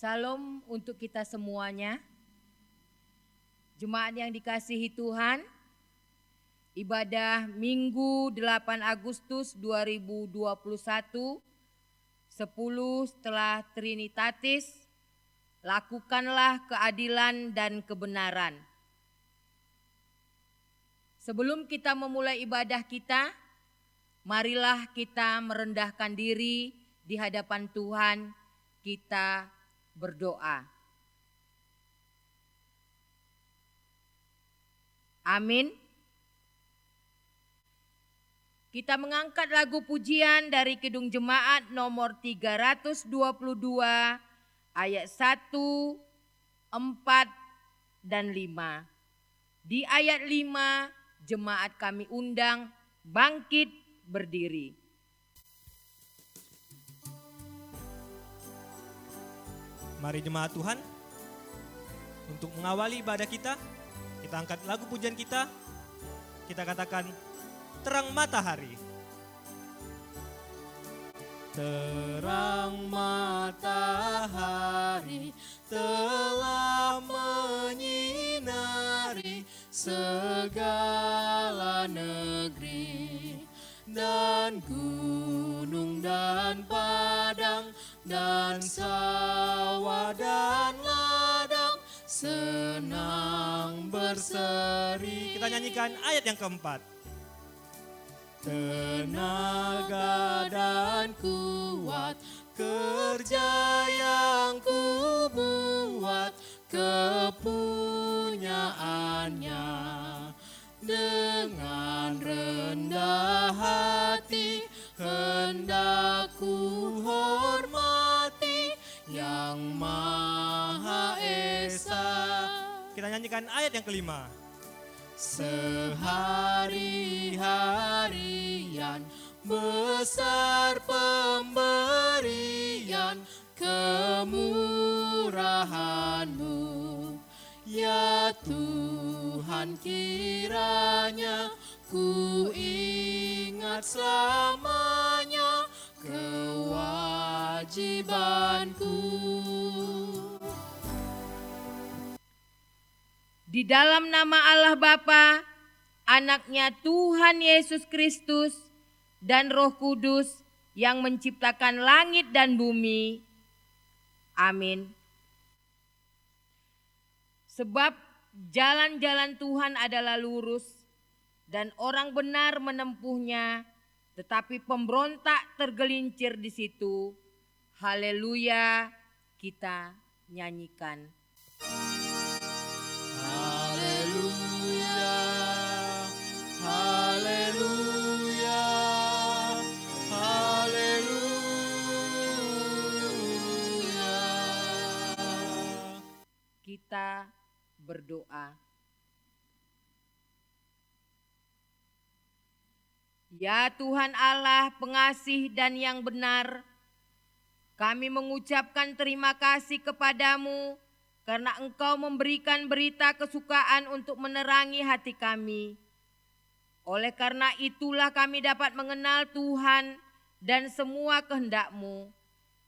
Salam untuk kita semuanya. Jemaat yang dikasihi Tuhan, ibadah Minggu 8 Agustus 2021, 10 setelah Trinitatis, lakukanlah keadilan dan kebenaran. Sebelum kita memulai ibadah kita, marilah kita merendahkan diri di hadapan Tuhan, kita berdoa. Amin. Kita mengangkat lagu pujian dari Kidung Jemaat nomor 322 ayat 1, 4, dan 5. Di ayat 5 jemaat kami undang bangkit berdiri. Mari jemaat Tuhan, untuk mengawali ibadah kita angkat lagu pujian kita katakan terang matahari. Terang matahari telah menyinari segala negeri, dan gunung dan padang dan sawah dan ladang senang berseri. Kita nyanyikan ayat yang keempat. Tenaga dan kuat kerja yang ku buat, kepunyaannya. Dengan rendah hati hendak ku hormati Yang Maha Esa. Kita nyanyikan ayat yang kelima. Sehari-harian besar pemberian kemurahan-Mu, ya Tuhan, kiranya ku ingat selamanya kewajibanku. Di dalam nama Allah Bapa, Anaknya Tuhan Yesus Kristus, dan Roh Kudus yang menciptakan langit dan bumi. Amin. Sebab jalan-jalan Tuhan adalah lurus, dan orang benar menempuhnya, tetapi pemberontak tergelincir di situ. Haleluya, kita nyanyikan. Haleluya, haleluya, haleluya. Kita berdoa. Ya Tuhan Allah pengasih dan yang benar, kami mengucapkan terima kasih kepadamu karena Engkau memberikan berita kesukaan untuk menerangi hati kami. Oleh karena itulah kami dapat mengenal Tuhan dan semua kehendak-Mu.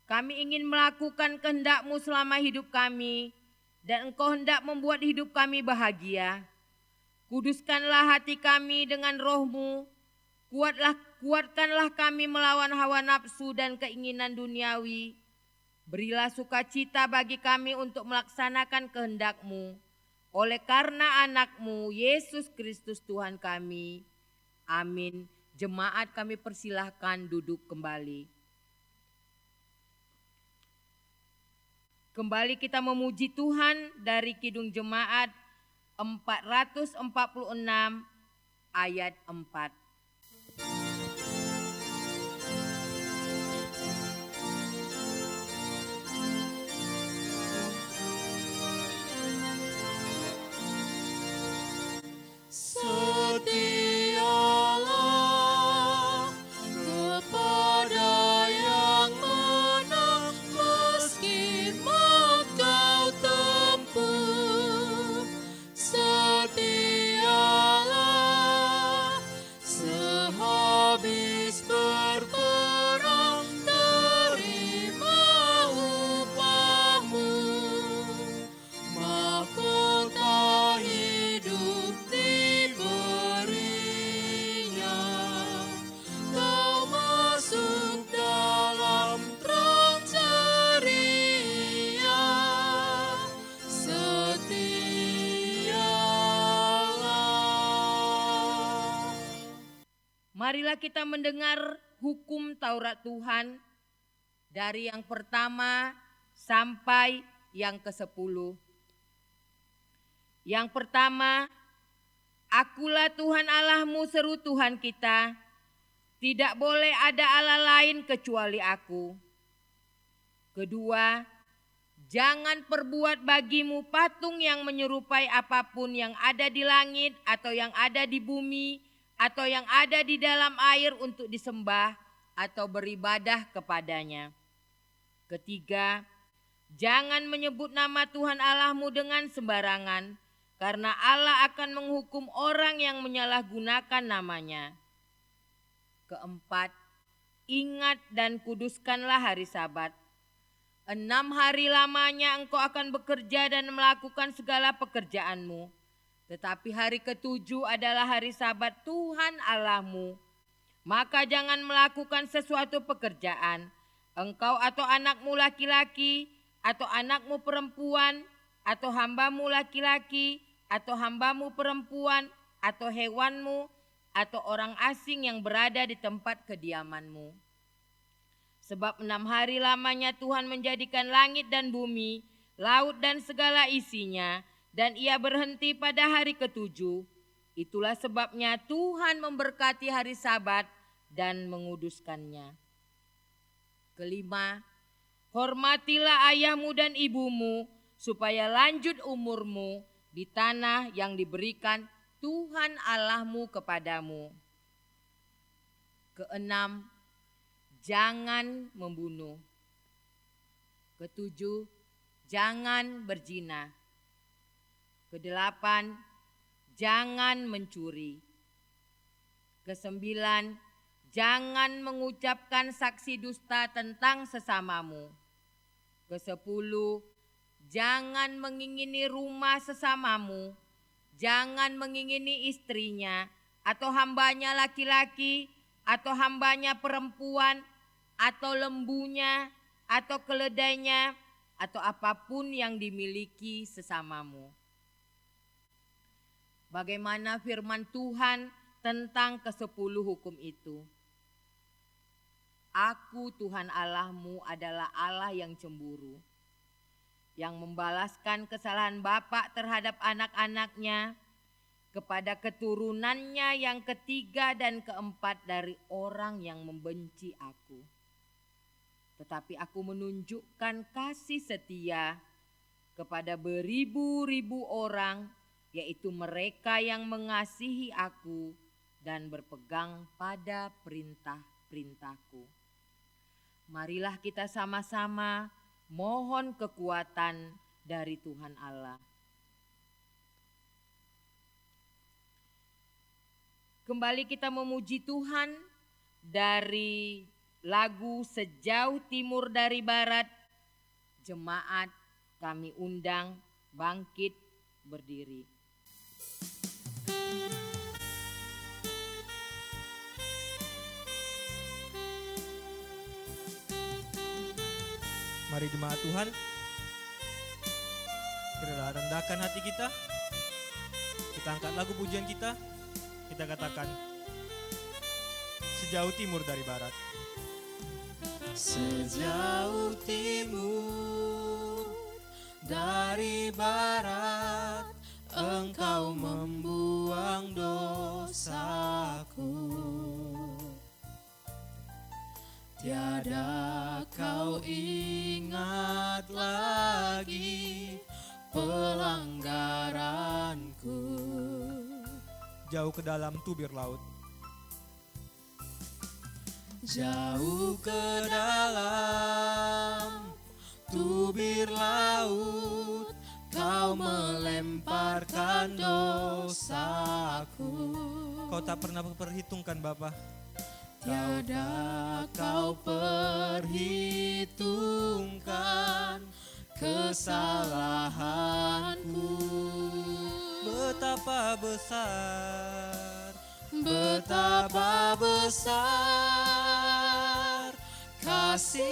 Kami ingin melakukan kehendak-Mu selama hidup kami, dan Engkau hendak membuat hidup kami bahagia. Kuduskanlah hati kami dengan Roh-Mu, kuatkanlah kami melawan hawa nafsu dan keinginan duniawi. Berilah sukacita bagi kami untuk melaksanakan kehendak-Mu. Oleh karena anak-Mu, Yesus Kristus Tuhan kami. Amin. Jemaat kami persilahkan duduk kembali. Kembali kita memuji Tuhan dari Kidung Jemaat 446 ayat 4. Setialah kepada yang menang meski kau tempuh. Setialah Marilah kita mendengar hukum Taurat Tuhan dari yang pertama sampai yang ke-10. Yang pertama, Akulah Tuhan Allahmu, seru Tuhan kita. Tidak boleh ada Allah lain kecuali Aku. Kedua, jangan perbuat bagimu patung yang menyerupai apapun yang ada di langit atau yang ada di bumi atau yang ada di dalam air untuk disembah atau beribadah kepadanya. Ketiga, jangan menyebut nama Tuhan Allahmu dengan sembarangan, karena Allah akan menghukum orang yang menyalahgunakan namanya. Keempat, ingat dan kuduskanlah hari Sabat. 6 hari lamanya engkau akan bekerja dan melakukan segala pekerjaanmu. Tetapi hari ke-7 adalah hari Sabat Tuhan Allahmu. Maka jangan melakukan sesuatu pekerjaan, engkau atau anakmu laki-laki, atau anakmu perempuan, atau hambamu laki-laki, atau hambamu perempuan, atau hewanmu, atau orang asing yang berada di tempat kediamanmu. Sebab 6 hari lamanya Tuhan menjadikan langit dan bumi, laut dan segala isinya, dan ia berhenti pada hari ke-7. Itulah sebabnya Tuhan memberkati hari Sabat dan menguduskannya. Kelima, hormatilah ayahmu dan ibumu, supaya lanjut umurmu di tanah yang diberikan Tuhan Allahmu kepadamu. Keenam, jangan membunuh. Ketujuh, jangan berzina. Kedelapan, jangan mencuri. Kesembilan, jangan mengucapkan saksi dusta tentang sesamamu. Kesepuluh, jangan mengingini rumah sesamamu. Jangan mengingini istrinya atau hambanya laki-laki atau hambanya perempuan atau lembunya atau keledainya atau apapun yang dimiliki sesamamu. Bagaimana firman Tuhan tentang ke-10 hukum itu? Aku Tuhan Allahmu adalah Allah yang cemburu, yang membalaskan kesalahan bapa terhadap anak-anaknya kepada keturunannya yang ketiga dan keempat dari orang yang membenci aku. Tetapi aku menunjukkan kasih setia kepada beribu-ribu orang, yaitu mereka yang mengasihi aku dan berpegang pada perintah-perintahku. Marilah kita sama-sama mohon kekuatan dari Tuhan Allah. Kembali kita memuji Tuhan dari lagu Sejauh Timur dari Barat. Jemaat kami undang bangkit berdiri. Mari jemaat Tuhan, kita rendahkan hati kita. Kita angkat lagu pujian kita. Kita katakan, sejauh timur dari barat. Sejauh timur dari barat, Engkau membuang dosaku. Tiada kau ingat lagi pelanggaranku. Jauh ke dalam tubir laut. Jauh ke dalam tubir laut, kau melemparkan dosaku. Kau tak pernah memperhitungkan Bapa. Tiada kau perhitungkan kesalahanku. Betapa besar, Betapa besar kasih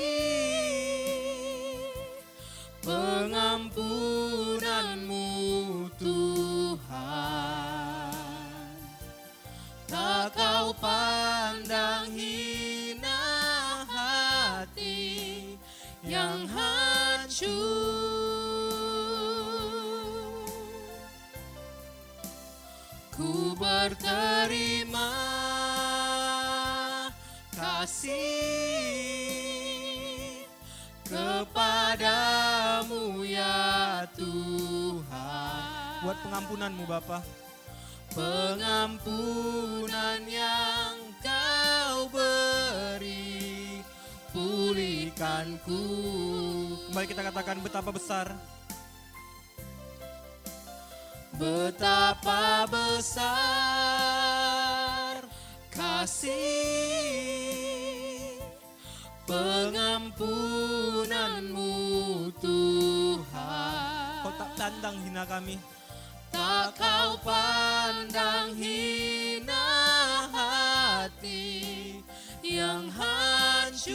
pengampunanmu Tuhan. Tak kau pandang hancur. Ku berterima kasih kepadamu ya Tuhan. Buat pengampunanmu Bapa. Pengampunan yang Kau beri, pulihkanku. Kembali kita katakan betapa besar. Betapa besar kasih pengampunanmu Tuhan. Kau tak pandang hina kami. Tak Kau pandang hina hati yang hancur.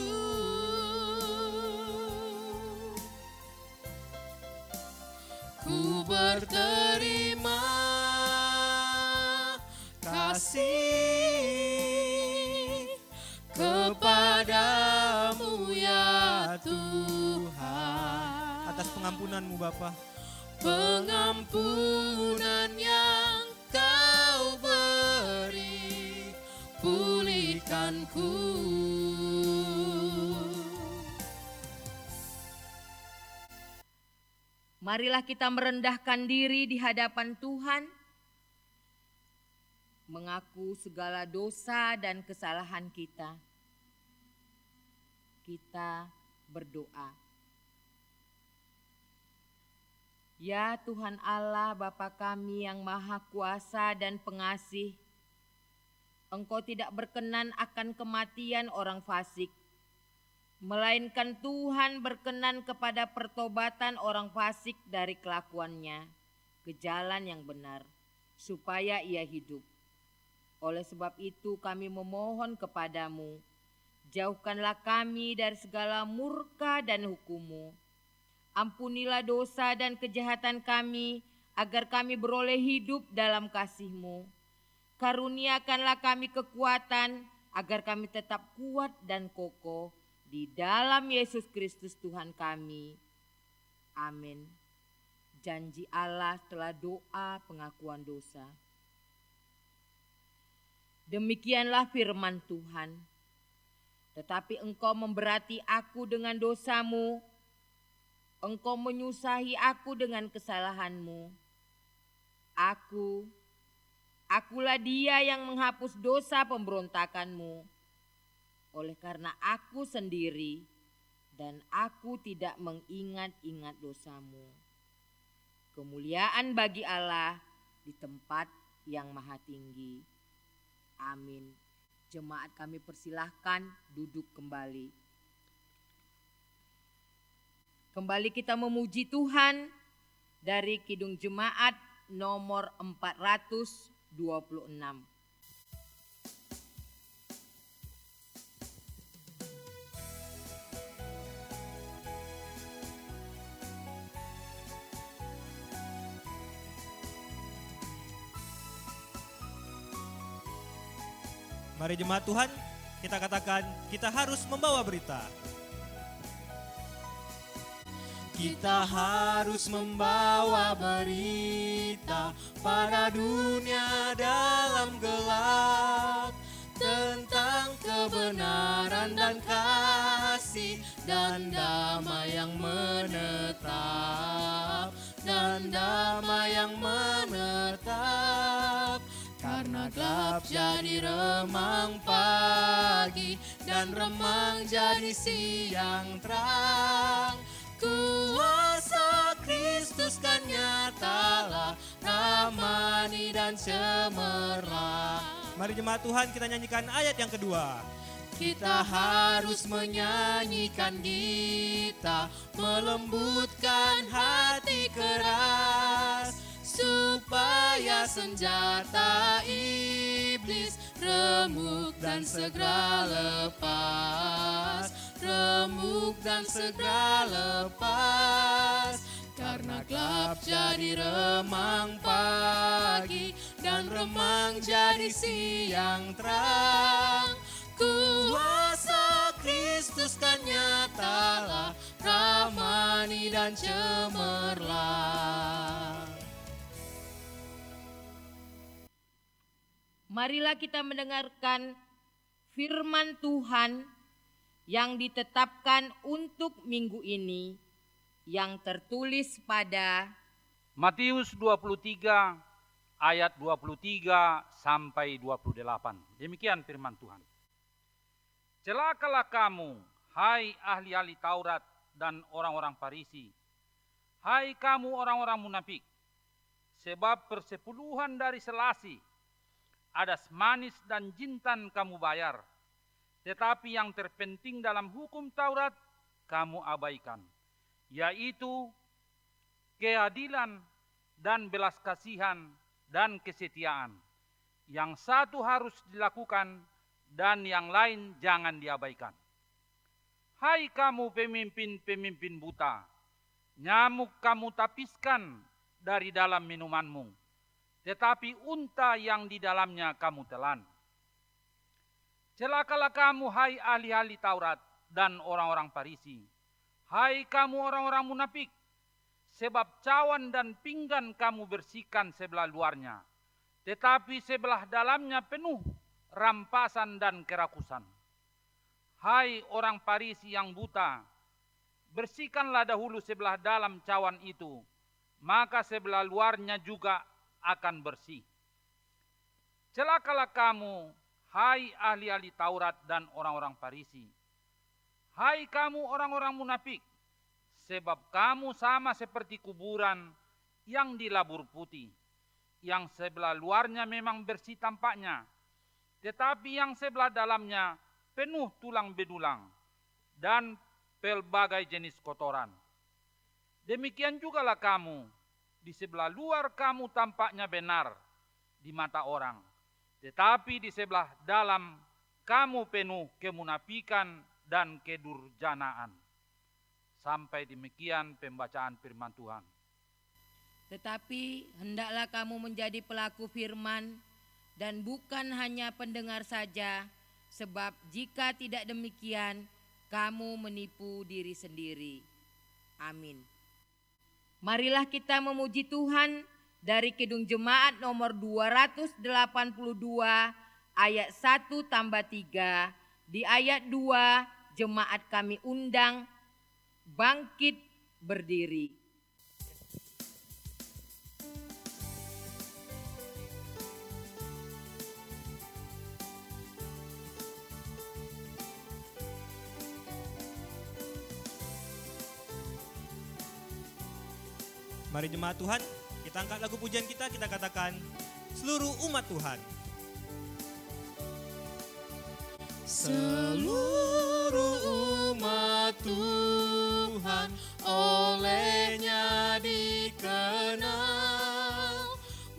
Ku berterima kasih kepadamu ya Tuhan. Atas pengampunanmu Bapa. Pengampunan yang Kau beri, pulihkanku. Marilah kita merendahkan diri di hadapan Tuhan, mengaku segala dosa dan kesalahan kita. Kita berdoa. Ya Tuhan Allah Bapa kami yang Maha Kuasa dan Pengasih, Engkau tidak berkenan akan kematian orang fasik, melainkan Tuhan berkenan kepada pertobatan orang fasik dari kelakuannya ke jalan yang benar, supaya ia hidup. Oleh sebab itu kami memohon kepadamu, jauhkanlah kami dari segala murka dan hukum-Mu. Ampunilah dosa dan kejahatan kami, agar kami beroleh hidup dalam kasih-Mu. Karuniakanlah kami kekuatan, agar kami tetap kuat dan kokoh di dalam Yesus Kristus Tuhan kami. Amin. Janji Allah setelah doa pengakuan dosa. Demikianlah firman Tuhan. Tetapi engkau memberati aku dengan dosamu, engkau menyusahi aku dengan kesalahanmu. Akulah dia yang menghapus dosa pemberontakanmu. Oleh karena aku sendiri dan aku tidak mengingat-ingat dosamu. Kemuliaan bagi Allah di tempat yang maha tinggi. Amin. Jemaat kami persilahkan duduk kembali. Kembali kita memuji Tuhan dari Kidung Jemaat nomor 426. Mari jemaat Tuhan, kita katakan kita harus membawa berita. Kita harus membawa berita pada dunia dalam gelap, tentang kebenaran dan kasih dan damai yang menetap, karena gelap jadi remang pagi dan remang jadi siang terang. Kuasa Kristus kan nyatalah, ramani dan cemerlang. Mari jemaat Tuhan, kita nyanyikan ayat yang kedua. Kita harus menyanyikan gita, melembutkan hati keras, supaya senjata iblis remuk dan segera lepas. Karena gelap jadi remang pagi dan remang jadi siang terang. Kuasa Kristus kan nyatalah, ramani dan cemerlang. Marilah kita mendengarkan firman Tuhan yang ditetapkan untuk minggu ini, yang tertulis pada Matius 23 ayat 23 sampai 28. Demikian firman Tuhan. Celakalah kamu, hai ahli-ahli Taurat dan orang-orang Farisi. Hai kamu orang-orang munafik, sebab persepuluhan dari selasi, adas manis dan jintan kamu bayar. Tetapi yang terpenting dalam hukum Taurat kamu abaikan, yaitu keadilan dan belas kasihan dan kesetiaan. Yang satu harus dilakukan dan yang lain jangan diabaikan. Hai kamu pemimpin-pemimpin buta, nyamuk kamu tapiskan dari dalam minumanmu, tetapi unta yang di dalamnya kamu telan. Celakalah kamu, hai ahli-ahli Taurat dan orang-orang Farisi. Hai kamu orang-orang munafik, sebab cawan dan pinggan kamu bersihkan sebelah luarnya, tetapi sebelah dalamnya penuh rampasan dan kerakusan. Hai orang Farisi yang buta, bersihkanlah dahulu sebelah dalam cawan itu, maka sebelah luarnya juga akan bersih. Celakalah kamu, hai ahli-ahli Taurat dan orang-orang Farisi. Hai kamu orang-orang munafik, sebab kamu sama seperti kuburan yang dilabur putih, yang sebelah luarnya memang bersih tampaknya, tetapi yang sebelah dalamnya penuh tulang belulang dan pelbagai jenis kotoran. Demikian jugalah kamu, di sebelah luar kamu tampaknya benar di mata orang, tetapi di sebelah dalam kamu penuh kemunafikan dan kedurjanaan. Sampai demikian pembacaan firman Tuhan. Tetapi hendaklah kamu menjadi pelaku firman dan bukan hanya pendengar saja, sebab jika tidak demikian kamu menipu diri sendiri. Amin. Marilah kita memuji Tuhan dari Kidung Jemaat nomor 282 ayat 1-3. Di ayat 2 jemaat kami undang bangkit berdiri. Mari jemaat Tuhan, kita angkat lagu pujian kita katakan seluruh umat Tuhan. Seluruh umat Tuhan olehnya dikenal,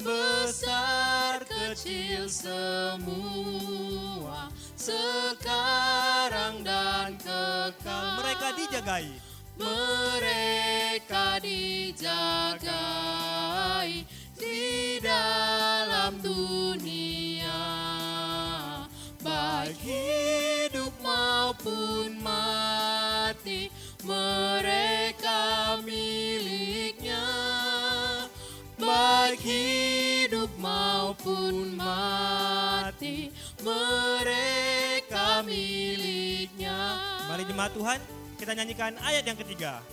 besar kecil semua, sekarang dan kekal. Mereka dijagai. Mereka dijagai di dalam dunia, baik hidup maupun mati, mereka miliknya. Baik hidup maupun mati, mereka miliknya. Mari jemaat Tuhan, kita nyanyikan ayat yang ketiga.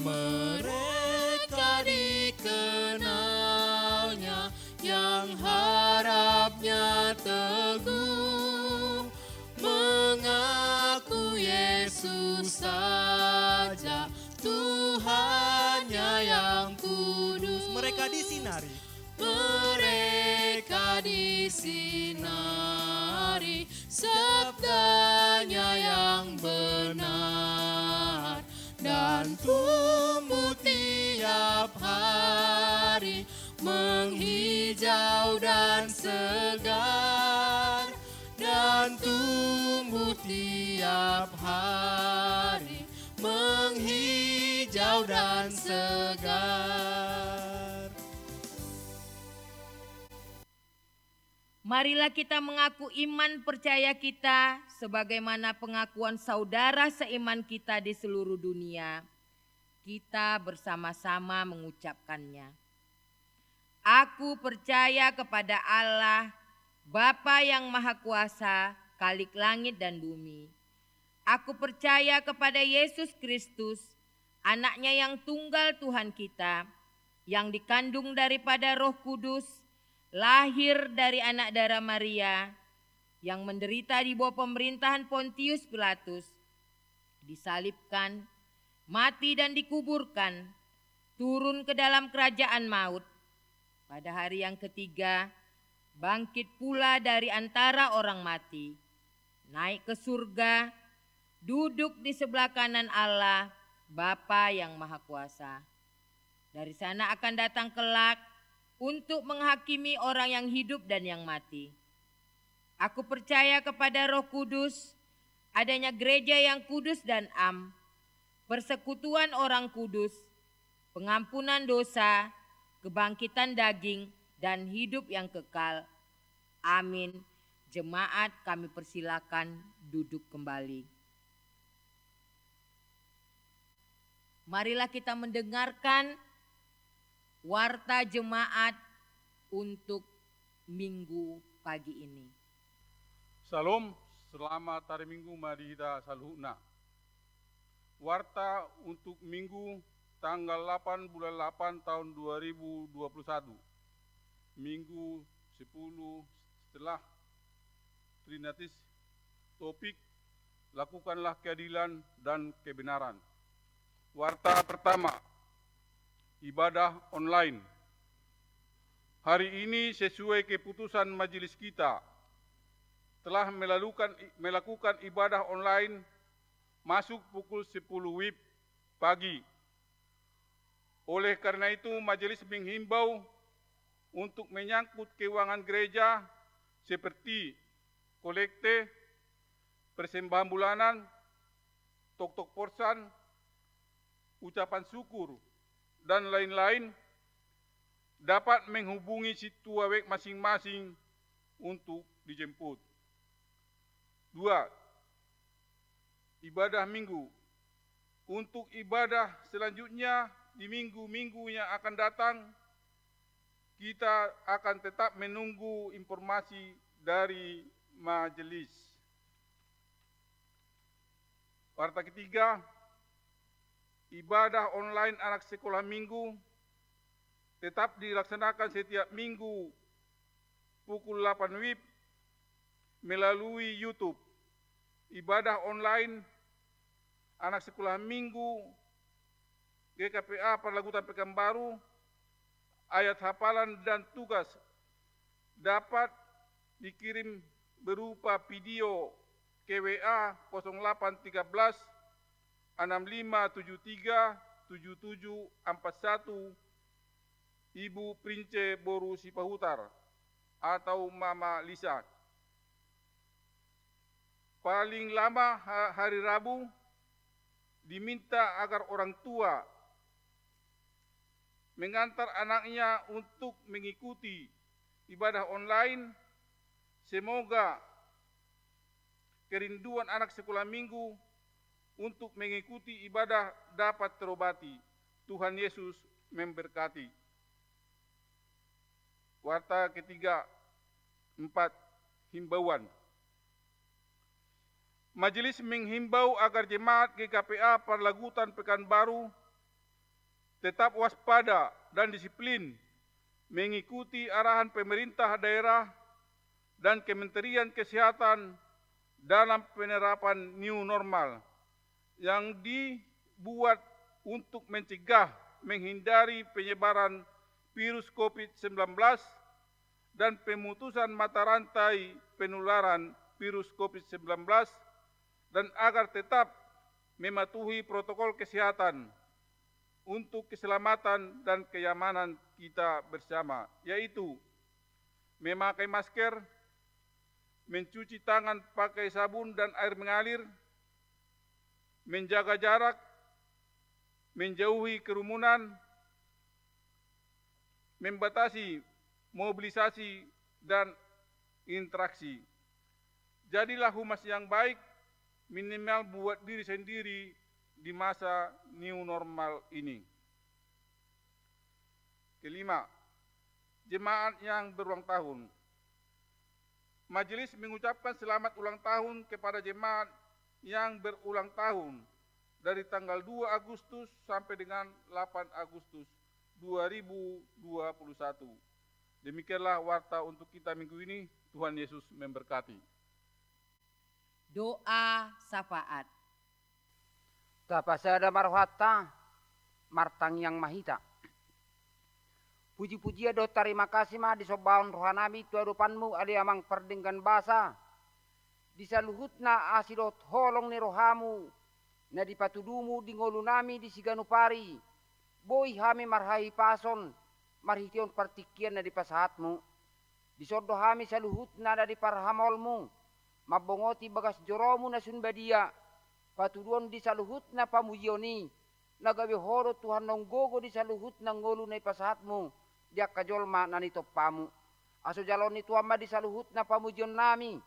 Mereka dikenalnya yang harapnya teguh, mengaku Yesus saja Tuhannya yang kudus. Mereka disinari. Mereka disinari sabdanya yang benar, dan tumbuh tiap hari menghijau dan segar, dan tumbuh tiap hari menghijau dan segar. Marilah kita mengaku iman percaya kita sebagaimana pengakuan saudara seiman kita di seluruh dunia. kita bersama-sama mengucapkannya. Aku percaya kepada Allah, Bapa yang Maha Kuasa, Khalik langit dan bumi. Aku percaya kepada Yesus Kristus, Anaknya yang tunggal Tuhan kita, yang dikandung daripada Roh Kudus, lahir dari anak darah Maria, yang menderita di bawah pemerintahan Pontius Pilatus, disalibkan, mati dan dikuburkan, turun ke dalam kerajaan maut. Pada hari yang ketiga, bangkit pula dari antara orang mati, naik ke surga, duduk di sebelah kanan Allah, Bapa yang Maha Kuasa. Dari sana akan datang kelak untuk menghakimi orang yang hidup dan yang mati. Aku percaya kepada Roh Kudus, adanya gereja yang kudus dan am, persekutuan orang kudus, pengampunan dosa, kebangkitan daging, dan hidup yang kekal. Amin. Jemaat, kami persilakan duduk kembali. Marilah kita mendengarkan warta jemaat untuk minggu pagi ini. Salam, selamat hari Minggu mari kita saluhna. Warta untuk Minggu tanggal 8 bulan 8 tahun 2021. Minggu 10 setelah Trinitas. Topik, lakukanlah keadilan dan kebenaran. Warta pertama, ibadah online. Hari ini sesuai keputusan majelis kita, telah melakukan ibadah online masuk pukul 10 WIB pagi. Oleh karena itu, majelis menghimbau untuk menyangkut keuangan gereja seperti kolekte, persembahan bulanan, tok-tok porsan, ucapan syukur, dan lain-lain dapat menghubungi situa web masing-masing untuk dijemput. 2. Ibadah minggu. Untuk ibadah selanjutnya di minggu-minggu yang akan datang, kita akan tetap menunggu informasi dari majelis. Warta ketiga, ibadah online anak sekolah minggu tetap dilaksanakan setiap minggu pukul 8 WIB melalui YouTube. Ibadah online anak sekolah minggu GKPA Parlagutan Pekanbaru, ayat hafalan dan tugas dapat dikirim berupa video ke WA 0813 6573 7741 Ibu Prince Boru Sipahutar atau Mama Lisa. Paling lama hari Rabu diminta agar orang tua mengantar anaknya untuk mengikuti ibadah online. Semoga kerinduan anak sekolah minggu untuk mengikuti ibadah dapat terobati. Tuhan Yesus memberkati. Warta ketiga, 4, himbauan. Majelis menghimbau agar jemaat GKPA Parlagutan Pekanbaru tetap waspada dan disiplin mengikuti arahan pemerintah daerah dan Kementerian Kesehatan dalam penerapan new normal yang dibuat untuk mencegah, menghindari penyebaran virus COVID-19 dan pemutusan mata rantai penularan virus COVID-19 dan agar tetap mematuhi protokol kesehatan untuk keselamatan dan kenyamanan kita bersama, yaitu memakai masker, mencuci tangan pakai sabun dan air mengalir, menjaga jarak, menjauhi kerumunan, membatasi mobilisasi dan interaksi. Jadilah humas yang baik, minimal buat diri sendiri di masa new normal ini. Kelima, jemaat yang berulang tahun. Majelis mengucapkan selamat ulang tahun kepada jemaat yang berulang tahun dari tanggal 2 Agustus sampai dengan 8 Agustus 2021. Demikianlah warta untuk kita minggu ini. Tuhan Yesus memberkati. Doa syafaat. Tapasada marwata martang yang mahita. Puji-puji do terima kasih mah disobaun rohanami tu adupanmu ali amang perdenggan basa. Disaluhutna asidot holong ni rohamu. Na dipatudumu di ngolunami di siganupari. Boy hami marhai pason. Marhition partikian na di pasahatmu. Disordo hami saluhutna na di parhamolmu. Mabongoti bagas joromu na sunbadia. Patuduon di saluhutna pamujioni. Nagabi horo Tuhan nonggogo di saluhutna ngolu na ipasahatmu. Dia kajolma nanito pamu. Aso jalon ni Tuhan ma di saluhutna pamujion nami.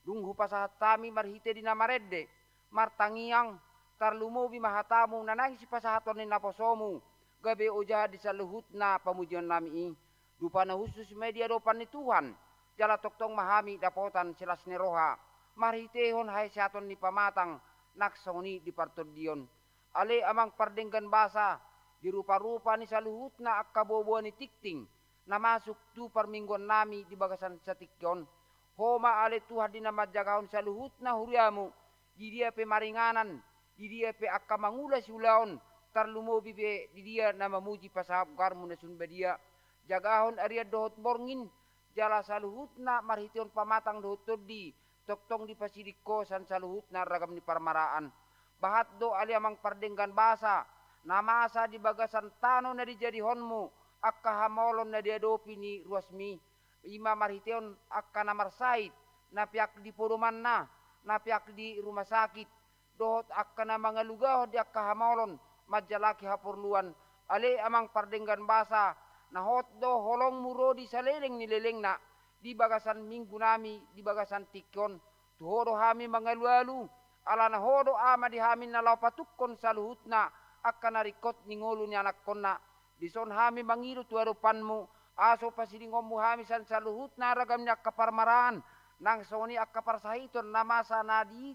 Lunghu pasahat tami marhite di namaredde. Martangiang tarlumubi mahatamu nanangis pasahaton ni naposomu. Gabe ujah di saluhutna pamujion nami. Dupa na khusus media dopan ni Tuhan. Jala toktong mahami dapotan silas ni roha. Marhitehon hai seaton ni pamatang. Naksoni di partodion. Ale amang pardenggan basa. Di rupa-rupa ni saluhutna akabobo ni tikting. Na masuk tu permingguan nami di bagasan satikyon. Homa ale Tuhan di nama jagaon saluhutna huriamu. Di dia pe maringanan. Di dia pe akamangula siulaon. Tarlumobi pe di dia nama muji pasahap garmu na sunbadia. Jagahon aria dohot borngin. Jala saluhutna marhition pamatang dohot todi. Toktong di pasidiko san saluhutna ragam ni parmaraan. Bahat do ali amang pardenggan basa. Namasa di bagasan tano na di jadihonmu. Akka hamolon na diadopi ni ruasmi. Ima marhiteon akka namarsait. Napiak di puruman na. Napiak di rumah sakit. Dohot akka na mga lugaw di akka hamolon. Madjalaki hapurluan. Ale amang pardenggan basa. Nahot do holong muro di saleleng nileleng na. Di bagasan minggu nami. Di bagasan tikyon. Tuhodo hami mga lualu. Ala nahodo ama di hamin na laupatukon saluhutna. Akka narikot ningolu ni anak konna. Dison hami mangiru tuarupanmu. Aso pasidingomu hami san saluhut na ragam niya kaparmaraan. Nang soni akka parsahiton na masa nadi.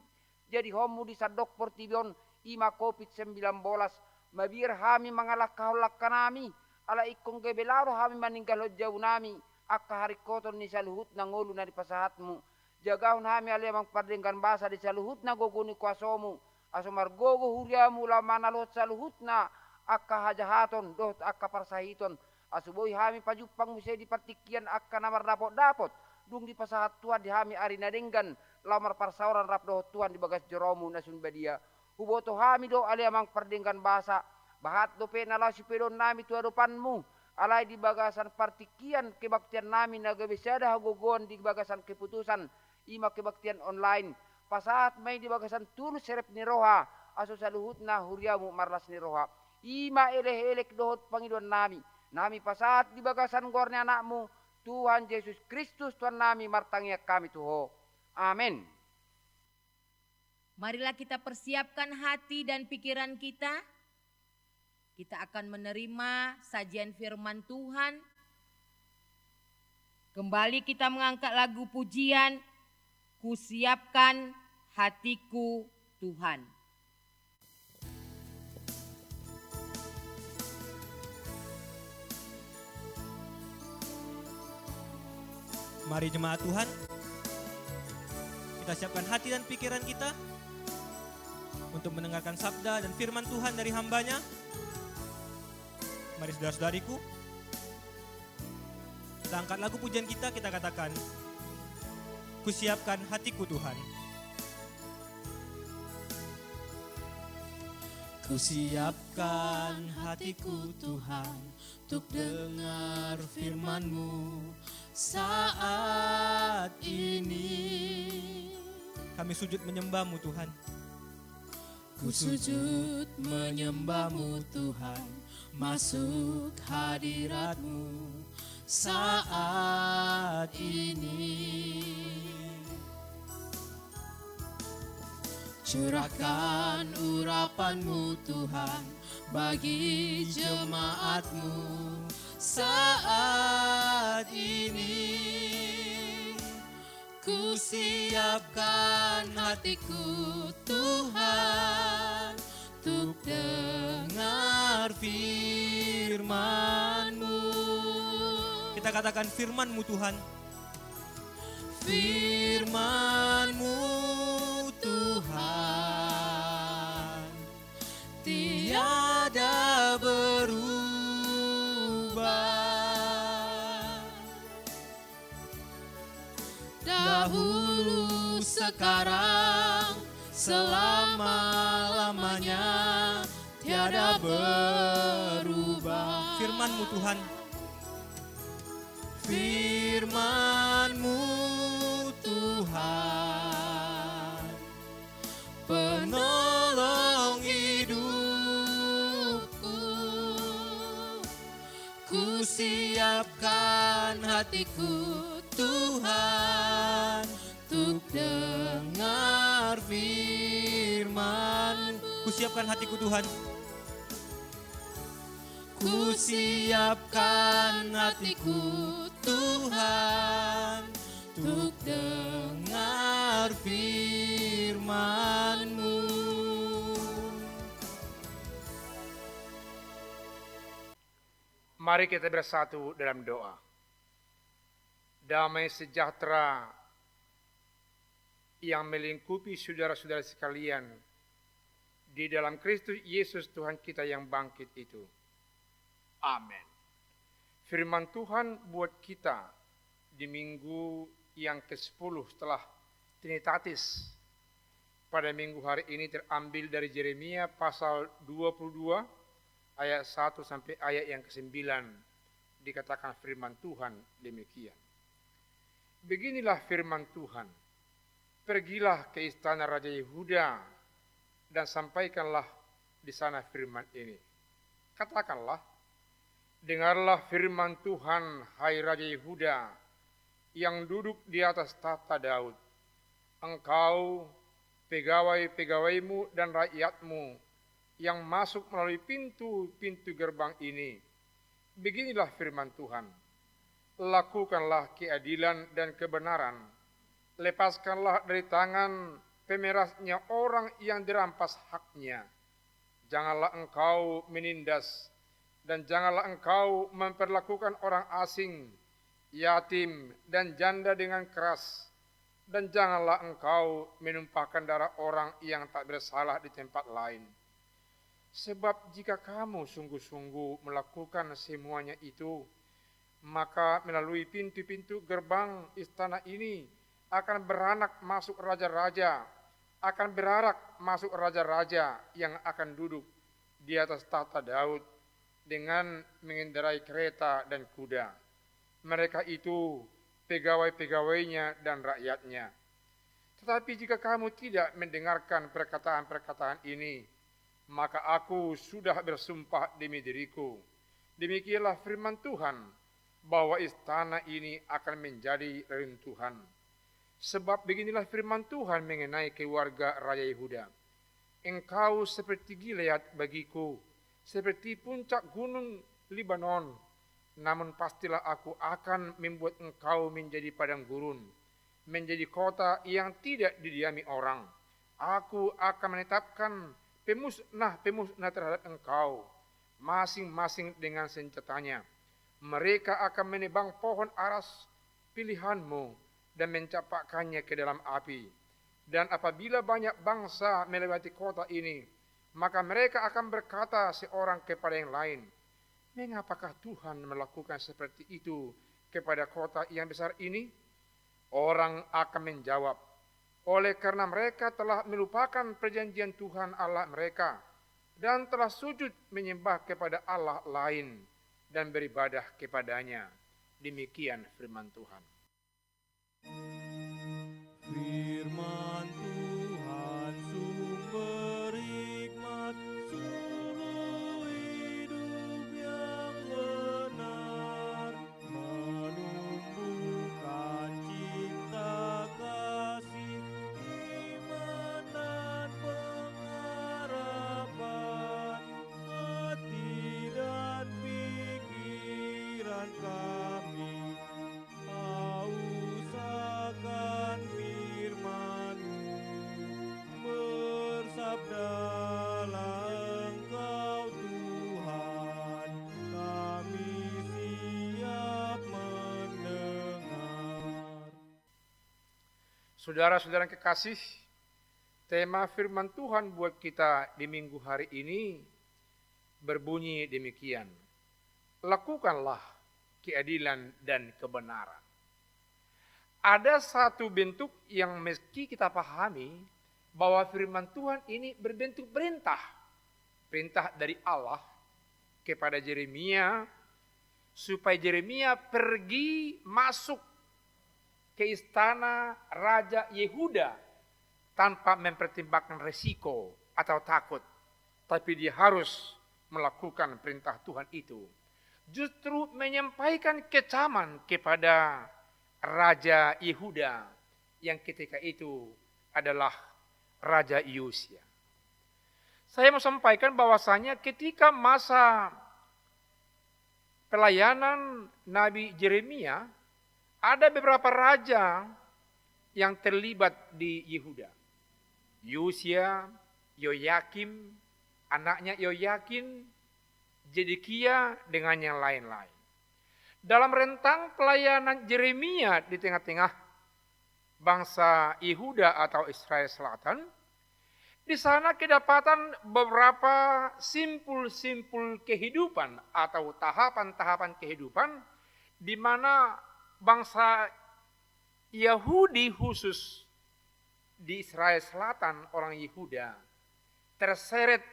Jadi homu di sadok portibion. Ima COVID-19. Mabir hami mangalak kahulak kanami. Ala ikong gebelaro hami maninggal jauh nami. Akka harikoton ni saluhut na ngolu na di pasahatmu. Jagahun hami alemang pardenggan basa di saluhut na guguni kuasomu. Aso margogo huriamu la manalot saluhutna akka hajahaton doht akka parsahiton. Aso boy hami pajupang musay di partikian akka namar dapot-dapot. Dung di pasahat Tuhan di hami arina denggan lamar parsauran rap doht Tuhan di bagas jeromu na sunbadia. Huboto hami do ali amang pardenggan basa. Bahat do pe nalasi pedon nami tu adupanmu. Alay di bagasan partikian kebaktian nami nagabisada hagogon di bagasan keputusan. Ima kebaktian online. Pasaat may di bagasan tulus serep ni roha. Aso saluhut na huriamu marlas ni roha. Ima eleh-elek dohot Panginoon nami. Nami pasaat di bagasan gorni anakmu. Tuhan Yesus Kristus Tuhan nami martangya kami Tuho. Amin. Marilah kita persiapkan hati dan pikiran kita. Kita akan menerima sajian firman Tuhan. Kembali kita mengangkat lagu pujian. Kusiapkan hatiku Tuhan. Mari jemaat Tuhan, kita siapkan hati dan pikiran kita untuk mendengarkan sabda dan firman Tuhan dari hambanya. Mari saudara-saudariku, kita angkat lagu pujian kita katakan, kusiapkan hatiku Tuhan. Kusiapkan hatiku Tuhan untuk dengar firman-Mu saat ini. Kami sujud menyembah-Mu Tuhan. Ku sujud menyembah-Mu Tuhan, masuk hadirat-Mu saat ini. Curahkan urapan-Mu Tuhan bagi jemaat-Mu saat ini. Ku siapkan hatiku Tuhan untuk dengar firman-Mu. Kita katakan firman-Mu Tuhan. Firman-Mu Tuhan tiada berubah. Dahulu, sekarang, selama-lamanya tiada berubah. Firman-Mu Tuhan. Firman-Mu Tuhan, penolong hidupku. Ku siapkan hatiku Tuhan untuk dengar firman-Mu. Ku siapkan hatiku Tuhan. Ku siapkan hatiku Tuhan untuk dengar firman-Mu. Mari kita bersatu dalam doa. Damai sejahtera yang melingkupi saudara-saudara sekalian di dalam Kristus Yesus Tuhan kita yang bangkit itu. Amin. Firman Tuhan buat kita di minggu yang ke-10 setelah Trinitatis. Pada minggu hari ini terambil dari Yeremia pasal 22 ayat 1 sampai ayat yang ke-9. Dikatakan firman Tuhan demikian. Beginilah firman Tuhan. Pergilah ke istana Raja Yehuda dan sampaikanlah di sana firman ini. Katakanlah, dengarlah firman Tuhan, hai Raja Yehuda, yang duduk di atas tahta Daud. Engkau, pegawai-pegawaimu dan rakyatmu, yang masuk melalui pintu-pintu gerbang ini. Beginilah firman Tuhan. Lakukanlah keadilan dan kebenaran. Lepaskanlah dari tangan pemerasnya orang yang dirampas haknya. Janganlah engkau menindas, dan janganlah engkau memperlakukan orang asing, yatim, dan janda dengan keras. Dan janganlah engkau menumpahkan darah orang yang tak bersalah di tempat lain. Sebab jika kamu sungguh-sungguh melakukan semuanya itu, maka melalui pintu-pintu gerbang istana ini akan beranak masuk raja-raja, akan berarak masuk raja-raja yang akan duduk di atas tahta Daud dengan mengendarai kereta dan kuda. Mereka itu pegawai-pegawainya dan rakyatnya. Tetapi jika kamu tidak mendengarkan perkataan-perkataan ini, maka aku sudah bersumpah demi diriku. Demikianlah firman Tuhan, bahwa istana ini akan menjadi reruntuhan. Sebab beginilah firman Tuhan mengenai keluarga Raja Yehuda. Engkau seperti Gilead bagiku, seperti puncak gunung Libanon. Namun pastilah aku akan membuat engkau menjadi padang gurun, menjadi kota yang tidak didiami orang. Aku akan menetapkan pemusnah-pemusnah terhadap engkau, masing-masing dengan senjatanya. Mereka akan menebang pohon aras pilihanmu dan mencapakkannya ke dalam api. Dan apabila banyak bangsa melewati kota ini, maka mereka akan berkata seorang kepada yang lain, mengapakah Tuhan melakukan seperti itu kepada kota yang besar ini? Orang akan menjawab, oleh karena mereka telah melupakan perjanjian Tuhan Allah mereka dan telah sujud menyembah kepada Allah lain dan beribadah kepadanya. Demikian firman Tuhan. Firman Tuhan sumber hikmat, suluh hidup yang benar, menumbuhkan cinta kasih, iman dan Saudara-saudara yang kekasih, tema firman Tuhan buat kita di minggu hari ini berbunyi demikian. Lakukanlah keadilan dan kebenaran. Ada satu bentuk yang mesti kita pahami bahwa firman Tuhan ini berbentuk perintah. Perintah dari Allah kepada Yeremia supaya Yeremia pergi masuk ke istana Raja Yehuda tanpa mempertimbangkan resiko atau takut. Tapi dia harus melakukan perintah Tuhan itu. Justru menyampaikan kecaman kepada Raja Yehuda yang ketika itu adalah Raja Yosia. Saya mau sampaikan bahwasanya ketika masa pelayanan Nabi Yeremia, ada beberapa raja yang terlibat di Yehuda. Yosia, Yoyakim, anaknya Yoyakin, Zedekia, dengan yang lain-lain. Dalam rentang pelayanan Yeremia di tengah-tengah bangsa Yehuda atau Israel Selatan, di sana kedapatan beberapa simpul-simpul kehidupan atau tahapan-tahapan kehidupan di mana bangsa Yahudi khusus di Israel Selatan, orang Yehuda, terseret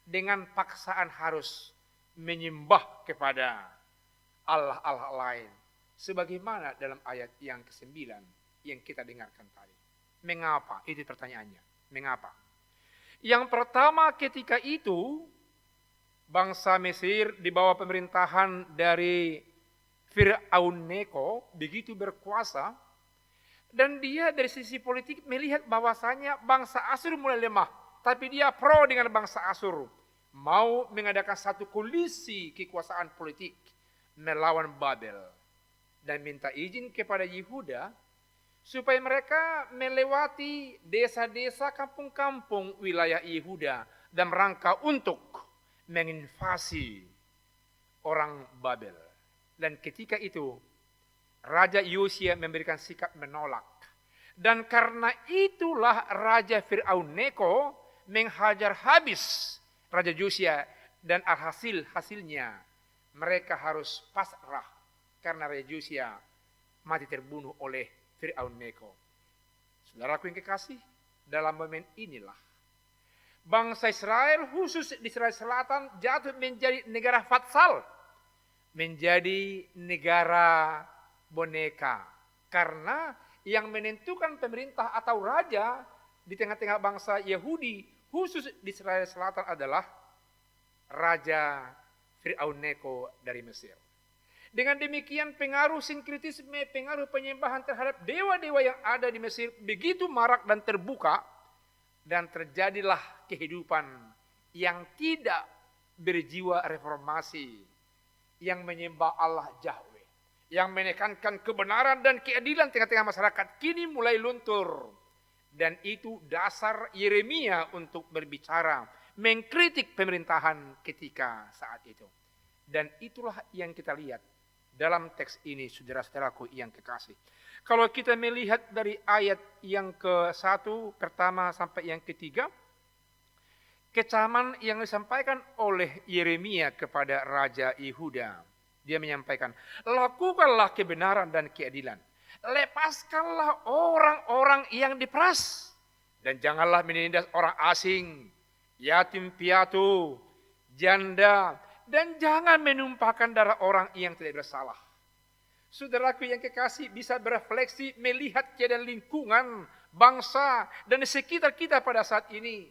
dengan paksaan harus menyembah kepada Allah-Allah lain. Sebagaimana dalam ayat yang ke-9 yang kita dengarkan tadi. Mengapa? Itu pertanyaannya. Mengapa? Yang pertama, ketika itu bangsa Mesir di bawah pemerintahan dari Fir'aun Neko begitu berkuasa, dan dia dari sisi politik melihat bahwasanya bangsa Asyur mulai lemah, tapi dia pro dengan bangsa Asyur, mau mengadakan satu koalisi kekuasaan politik melawan Babel, dan minta izin kepada Yehuda supaya mereka melewati desa-desa, kampung-kampung wilayah Yehuda dalam rangka untuk menginvasi orang Babel. Dan ketika itu Raja Yosia memberikan sikap menolak. Dan karena itulah Raja Fir'aun Neko menghajar habis Raja Yosia, dan hasilnya mereka harus pasrah karena Raja Yosia mati terbunuh oleh Fir'aun Neko. Saudaraku yang kekasih, dalam momen inilah bangsa Israel khusus di Israel Selatan jatuh menjadi negara fatsal, menjadi negara boneka. Karena yang menentukan pemerintah atau raja di tengah-tengah bangsa Yahudi khusus di Israel Selatan adalah Raja Fir'aun Neko dari Mesir. Dengan demikian pengaruh sinkretisme, pengaruh penyembahan terhadap dewa-dewa yang ada di Mesir begitu marak dan terbuka, dan terjadilah kehidupan yang tidak berjiwa reformasi, yang menyembah Allah Yahweh, yang menekankan kebenaran dan keadilan tengah-tengah masyarakat kini mulai luntur. Dan itu dasar Yeremia untuk berbicara, mengkritik pemerintahan ketika saat itu. Dan itulah yang kita lihat dalam teks ini, saudara-saudaraku yang kekasih. Kalau kita melihat dari ayat yang ke-1 pertama sampai yang ke-3, kecaman yang disampaikan oleh Yeremia kepada Raja Yehuda. Dia menyampaikan, lakukanlah kebenaran dan keadilan. Lepaskanlah orang-orang yang diperas. Dan janganlah menindas orang asing, yatim piatu, janda, dan jangan menumpahkan darah orang yang tidak bersalah. Saudaraku yang kekasih, bisa berefleksi melihat keadaan lingkungan, bangsa, dan di sekitar kita pada saat ini.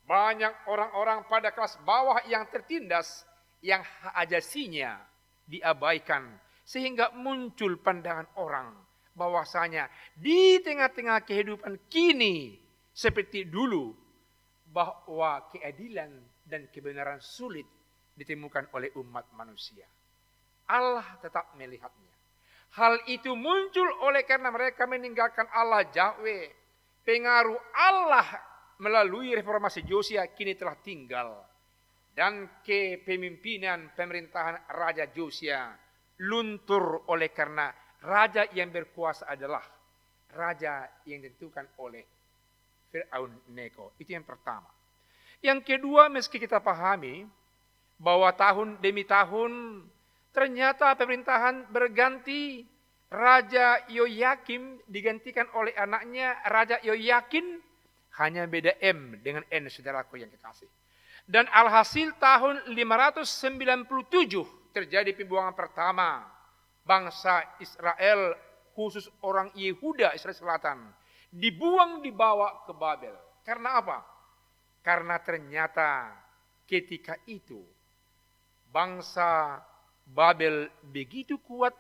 Banyak orang-orang pada kelas bawah yang tertindas, yang hak ajasinya diabaikan. Sehingga muncul pandangan orang bahwasanya di tengah-tengah kehidupan kini seperti dulu, bahwa keadilan dan kebenaran sulit ditemukan oleh umat manusia. Allah tetap melihatnya. Hal itu muncul oleh karena mereka meninggalkan Allah Yahweh. Pengaruh Allah melalui reformasi Yosia kini telah tinggal. Dan kepemimpinan pemerintahan Raja Yosia luntur oleh karena raja yang berkuasa adalah raja yang ditentukan oleh Fir'aun Neko. Itu yang pertama. Yang kedua, meski kita pahami bahwa tahun demi tahun ternyata pemerintahan berganti, Raja Yoyakim digantikan oleh anaknya Raja Yoyakin, hanya beda M dengan N, saudaraku yang kekasih. Dan alhasil tahun 597 terjadi pembuangan pertama bangsa Israel, khusus orang Yehuda Israel Selatan, dibawa ke Babel. Karena apa? Karena ternyata ketika itu bangsa Babel begitu kuat,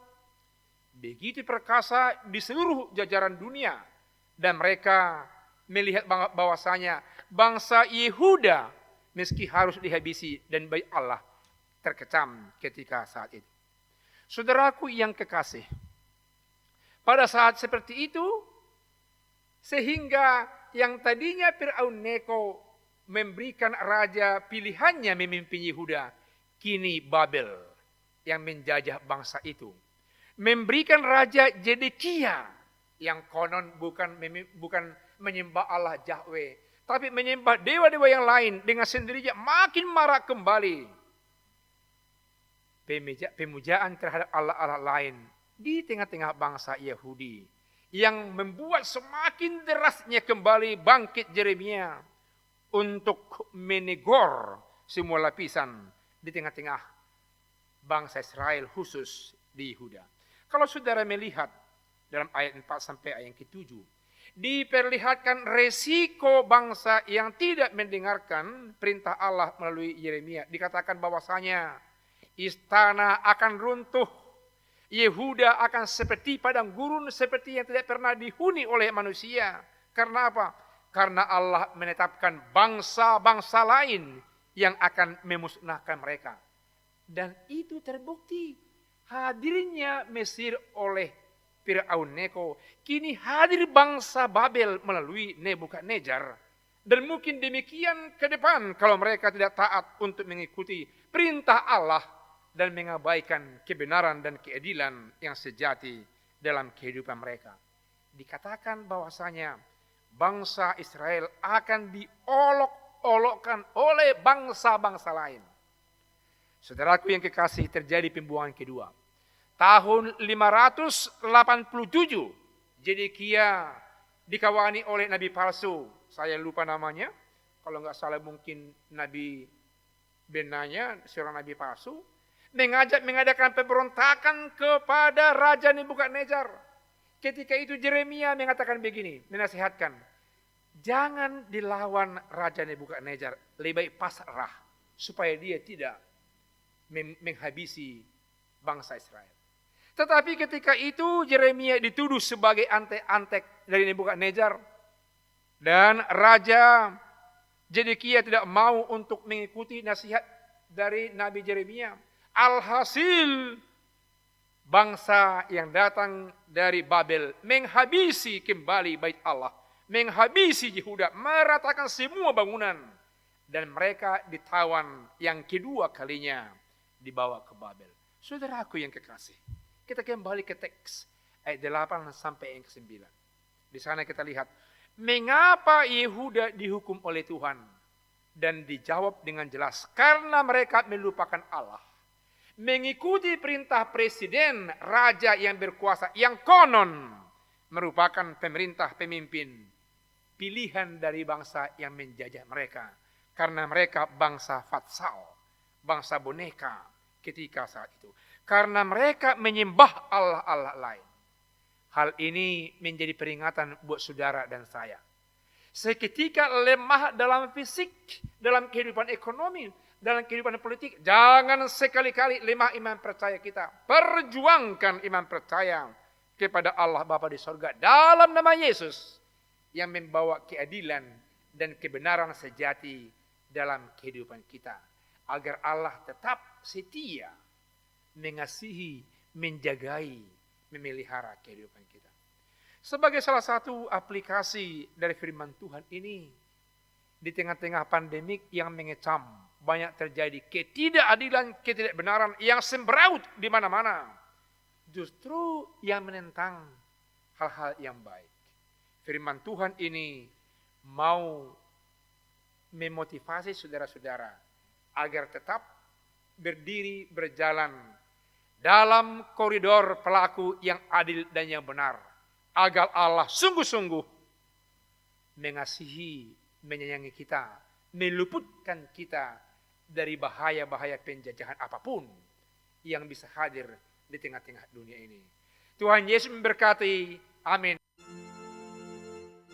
begitu perkasa di seluruh jajaran dunia, dan mereka melihat bahwasanya bangsa Yehuda meski harus dihabisi dan baik Allah terkecam ketika saat itu. Saudaraku yang kekasih, pada saat seperti itu sehingga yang tadinya Fir'aun Neko memberikan raja pilihannya memimpin Yehuda, kini Babel yang menjajah bangsa itu memberikan raja Zedekia yang konon bukan menyembah Allah Yahweh, tapi menyembah dewa-dewa yang lain, dengan sendirinya makin marah kembali pemujaan terhadap Allah-Allah lain di tengah-tengah bangsa Yahudi, yang membuat semakin derasnya kembali bangkit Yeremia untuk menegur semua lapisan di tengah-tengah bangsa Israel, khusus di Yehuda. Kalau saudara melihat dalam ayat 4 sampai ayat ke-7, diperlihatkan resiko bangsa yang tidak mendengarkan perintah Allah melalui Yeremia. Dikatakan bahwasanya istana akan runtuh, Yehuda akan seperti padang gurun, seperti yang tidak pernah dihuni oleh manusia. Karena apa? Karena Allah menetapkan bangsa-bangsa lain yang akan memusnahkan mereka. Dan itu terbukti hadirnya Mesir oleh Fir'aun Neko. Kini hadir bangsa Babel melalui Nebukadnezar. Dan mungkin demikian ke depan kalau mereka tidak taat untuk mengikuti perintah Allah dan mengabaikan kebenaran dan keadilan yang sejati dalam kehidupan mereka. Dikatakan bahwasanya bangsa Israel akan diolok-olokkan oleh bangsa-bangsa lain. Saudaraku yang kekasih, terjadi pembuangan kedua. Tahun 587, Zedekia dikawani oleh nabi palsu. Saya lupa namanya. Kalau nggak salah mungkin Nabi Benaya, seorang nabi palsu, mengadakan pemberontakan kepada Raja Nebukadnezar. Ketika itu Yeremia mengatakan begini, menasihatkan, jangan dilawan Raja Nebukadnezar, lebih baik pasrah supaya dia tidak menghabisi bangsa Israel. Tetapi ketika itu Yeremia dituduh sebagai antek-antek dari Nebukadnezar, dan Raja Zedekia tidak mau untuk mengikuti nasihat dari Nabi Yeremia. Alhasil bangsa yang datang dari Babel menghabisi kembali bait Allah, menghabisi Yehuda, meratakan semua bangunan, dan mereka ditawan yang kedua kalinya dibawa ke Babel. Saudaraku yang kekasih, kita kembali ke teks ayat 8 sampai yang ke-9. Di sana kita lihat mengapa Yehuda dihukum oleh Tuhan, dan dijawab dengan jelas, karena mereka melupakan Allah, mengikuti perintah presiden, raja yang berkuasa, yang konon merupakan pemerintah pemimpin pilihan dari bangsa yang menjajah mereka, karena mereka bangsa fatsal, bangsa boneka ketika saat itu, karena mereka menyembah Allah-Allah lain. Hal ini menjadi peringatan buat saudara dan saya. Seketika lemah dalam fisik, dalam kehidupan ekonomi, dalam kehidupan politik, jangan sekali-kali lemah iman percaya kita. Perjuangkan iman percaya kepada Allah Bapa di sorga dalam nama Yesus yang membawa keadilan dan kebenaran sejati dalam kehidupan kita. Agar Allah tetap setia mengasihi, menjagai, memelihara kehidupan kita. Sebagai salah satu aplikasi dari firman Tuhan ini, di tengah-tengah pandemik yang mengecam, banyak terjadi ketidakadilan, ketidakbenaran yang sembraut di mana-mana. Justru yang menentang hal-hal yang baik. Firman Tuhan ini mau memotivasi saudara-saudara agar tetap berdiri berjalan dalam koridor pelaku yang adil dan yang benar, agar Allah sungguh-sungguh mengasihi, menyayangi kita, meluputkan kita dari bahaya-bahaya penjajahan apapun yang bisa hadir di tengah-tengah dunia ini. Tuhan Yesus memberkati. Amin.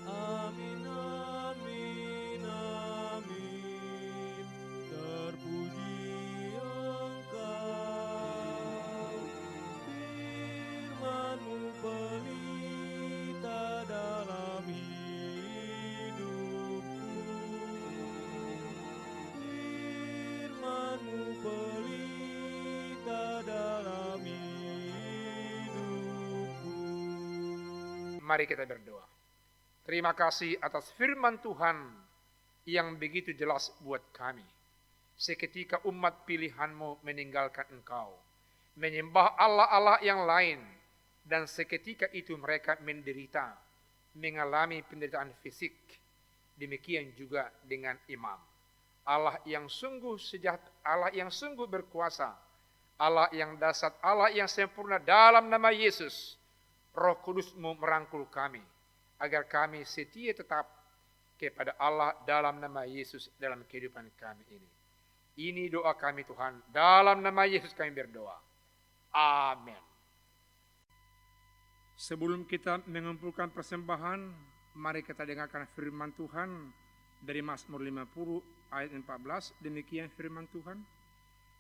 Amin, amin, amin. Terpuji Engkau, firman-Mu pelita dalam hidupku. Firman-Mu pelita dalam hidupku. Mari kita berdoa. Terima kasih atas firman Tuhan yang begitu jelas buat kami. Seketika umat pilihan-Mu meninggalkan Engkau, menyembah Allah-Allah yang lain, dan seketika itu mereka menderita, mengalami penderitaan fisik. Demikian juga dengan imam. Allah yang sungguh sejahtera, Allah yang sungguh berkuasa, Allah yang dahsyat, Allah yang sempurna, dalam nama Yesus, Roh Kudus-Mu merangkul kami, agar kami setia tetap kepada Allah dalam nama Yesus dalam kehidupan kami ini. Ini doa kami Tuhan, dalam nama Yesus kami berdoa. Amin. Sebelum kita mengumpulkan persembahan, mari kita dengarkan firman Tuhan dari Mazmur 50 ayat 14. Demikian firman Tuhan.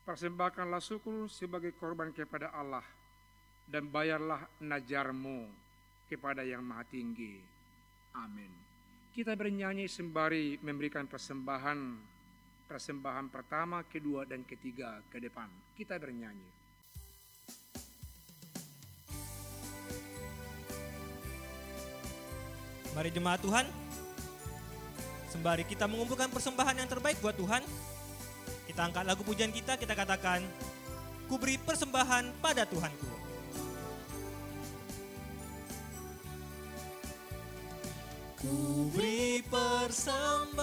Persembahkanlah syukur sebagai korban kepada Allah, dan bayarlah najarmu kepada yang maha tinggi. Amin. Kita bernyanyi sembari memberikan persembahan pertama, kedua, dan ketiga ke depan. Kita bernyanyi. Mari jemaat Tuhan, sembari kita mengumpulkan persembahan yang terbaik buat Tuhan, kita angkat lagu pujian kita katakan, ku beri persembahan pada Tuhanku. Ku beri persembahan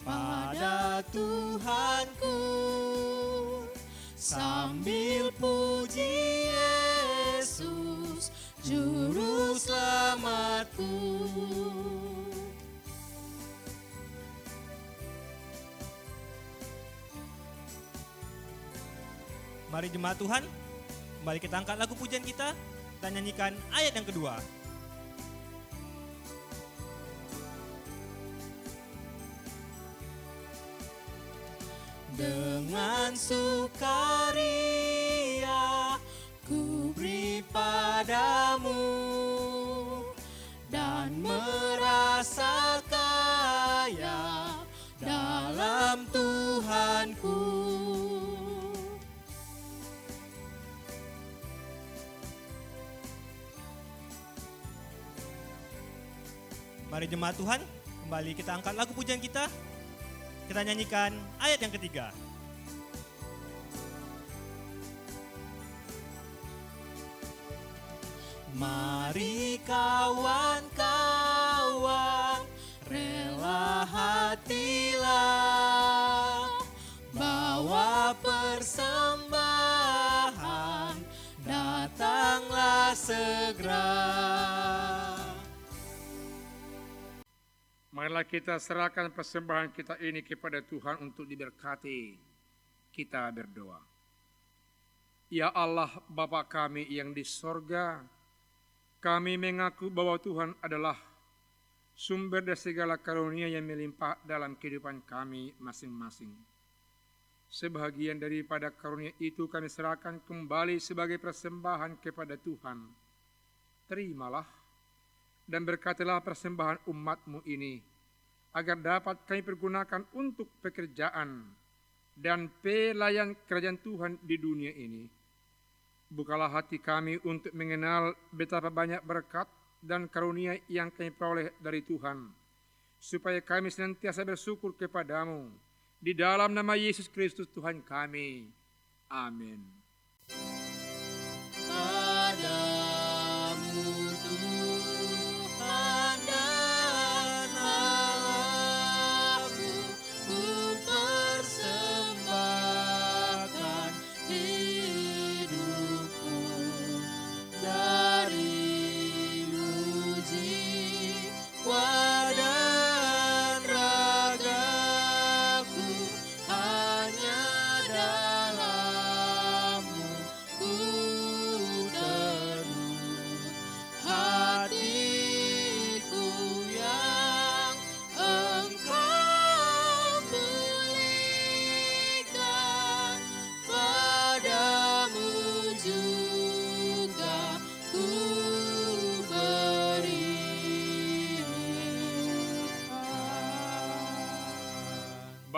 pada Tuhanku, sambil puji Yesus, Juru Selamatku. Mari jemaat Tuhan, kembali kita angkat lagu pujian kita nyanyikan ayat yang kedua. Dengan sukaria ku beri padamu, dan merasa kaya dalam Tuhanku. Mari jemaat Tuhan, kembali kita angkat lagu pujian kita nyanyikan ayat yang ketiga. Mari kawan-kawan, rela hatilah, bawa persembahan, datanglah segera. Marilah kita serahkan persembahan kita ini kepada Tuhan untuk diberkati. Kita berdoa. Ya Allah, Bapa kami yang di sorga, kami mengaku bahwa Tuhan adalah sumber dari segala karunia yang melimpah dalam kehidupan kami masing-masing. Sebahagian daripada karunia itu kami serahkan kembali sebagai persembahan kepada Tuhan. Terimalah dan berkatilah persembahan umat-Mu ini, agar dapat kami pergunakan untuk pekerjaan dan pelayan kerajaan Tuhan di dunia ini. Bukalah hati kami untuk mengenal betapa banyak berkat dan karunia yang kami peroleh dari Tuhan, supaya kami senantiasa bersyukur kepadamu. Di dalam nama Yesus Kristus Tuhan kami. Amin. Padamu Tuhan.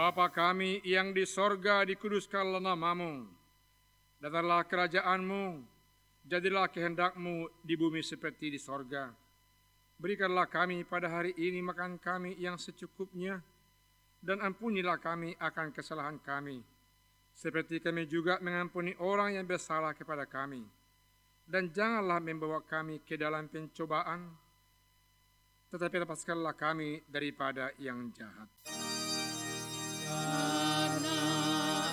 Bapa kami yang di sorga, dikuduskanlah namamu. Datanglah kerajaanmu, jadilah kehendakmu di bumi seperti di sorga. Berikanlah kami pada hari ini makan kami yang secukupnya, dan ampunilah kami akan kesalahan kami, seperti kami juga mengampuni orang yang bersalah kepada kami. Dan janganlah membawa kami ke dalam pencobaan, tetapi lepaskanlah kami daripada yang jahat. Karena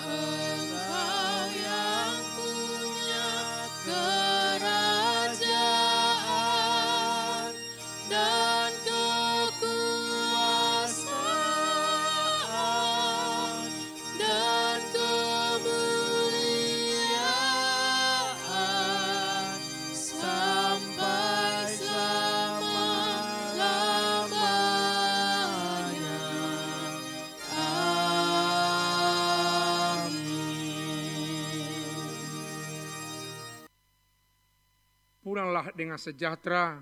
Engkau yang punya kerajaan dan kekuasaan dan kemuliaan sampai selama-lamanya. Pulanglah dengan sejahtera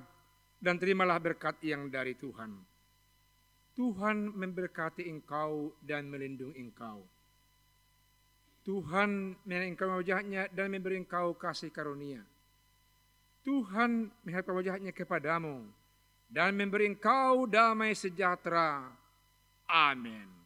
dan terimalah berkat yang dari Tuhan. Tuhan memberkati engkau dan melindungi engkau. Tuhan menyerahkan wajahnya dan memberi engkau kasih karunia. Tuhan menghadapkan wajahnya kepadamu dan memberi engkau damai sejahtera. Amin.